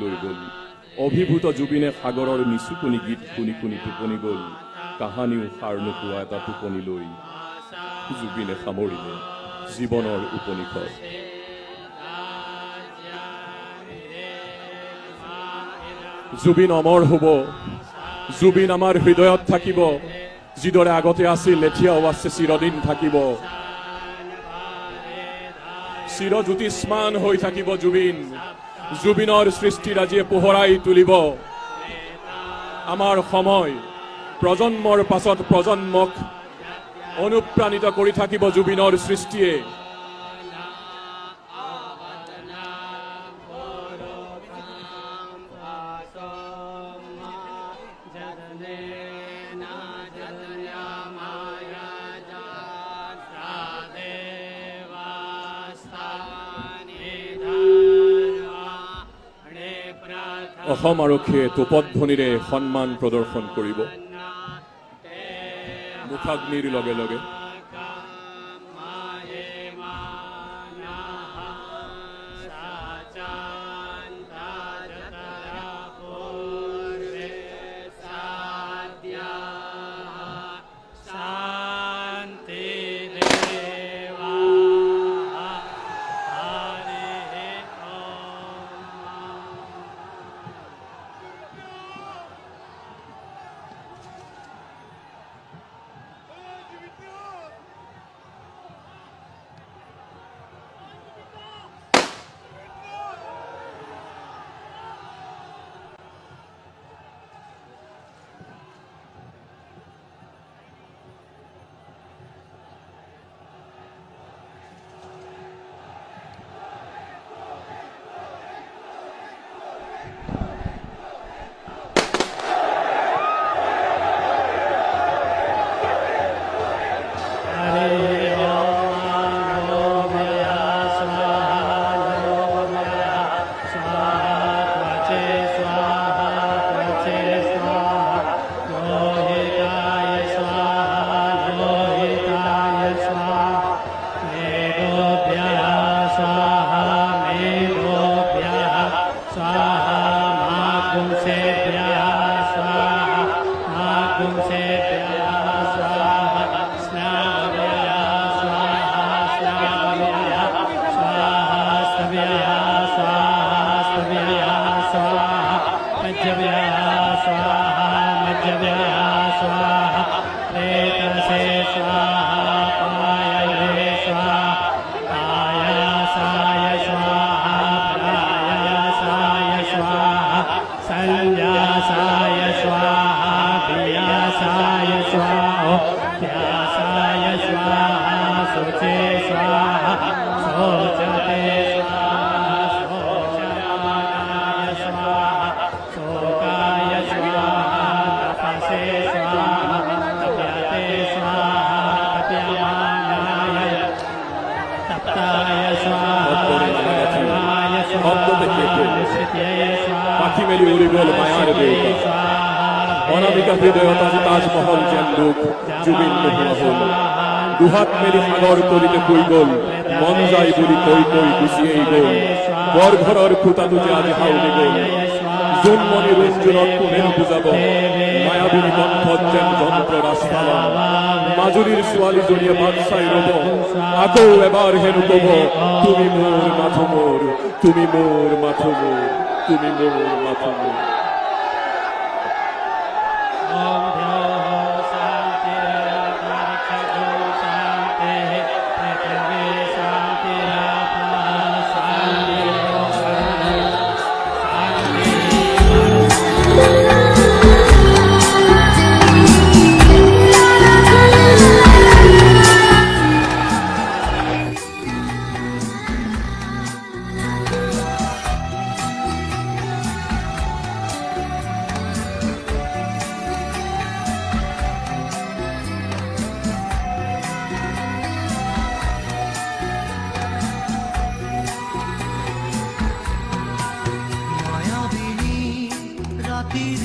লৈ গ'ল। অভিভূত জুবিনে সাগৰৰ নিচুকনি গীত শুনি শুনি টোপনি গ'ল। কাহানিও সাৰ নোপোৱা এটা টোপনি লৈ জুবিনে সামৰিলে জীৱনৰ উপনিষদ। জুবিন অমৰ হ'ব, জুবিন আমাৰ হৃদয়ত থাকিব, যিদৰে আগতে আছিল এতিয়াও আছে, চিৰদিন থাকিব। চিৰজ্যোতিষ্মান হৈ থাকিব জুবিন। জুবিনৰ সৃষ্টিৰাজিয়ে পোহৰাই তুলিব আমাৰ সময়। প্ৰজন্মৰ পাছত প্ৰজন্মক অনুপ্ৰাণিত কৰি থাকিব জুবিনৰ সৃষ্টিয়ে। অসম আৰক্ষীয়ে তোপধ্বনিৰে সন্মান প্ৰদৰ্শন কৰিব। মুখাগ্নিৰ লগে লগে পাখি মেলি উৰি গ'ল মায়াৰ দেউতা। অনামিকা হৃদয়ত আজি তাজমহল যেন লোক জুবিন নোহোৱা হ'ল। দুহাত মেলি সাগৰ তলিতে শুই গ'ল, মন যায় বুলি কৈ কৈ গুচিয়েই গ'ল। বৰঘৰৰ খুঁটাটো যে আজি হাউলি গ'ল। জোনমণি ৰঞ্জুনত কোনেনো বুজাব, মায়াবিনী কণ্ঠত যেন যন্ত্ৰ ৰাজপালন। মাজুলীৰ ছোৱালীজনীয়ে বাট চাই ৰ'ব, আকৌ এবাৰ হেনো ক'ব, তুমি মোৰ মাথো মোৰ, তুমি মোৰ মাথো মোৰ, তুমি মোৰ মাথো মোৰ। রাতির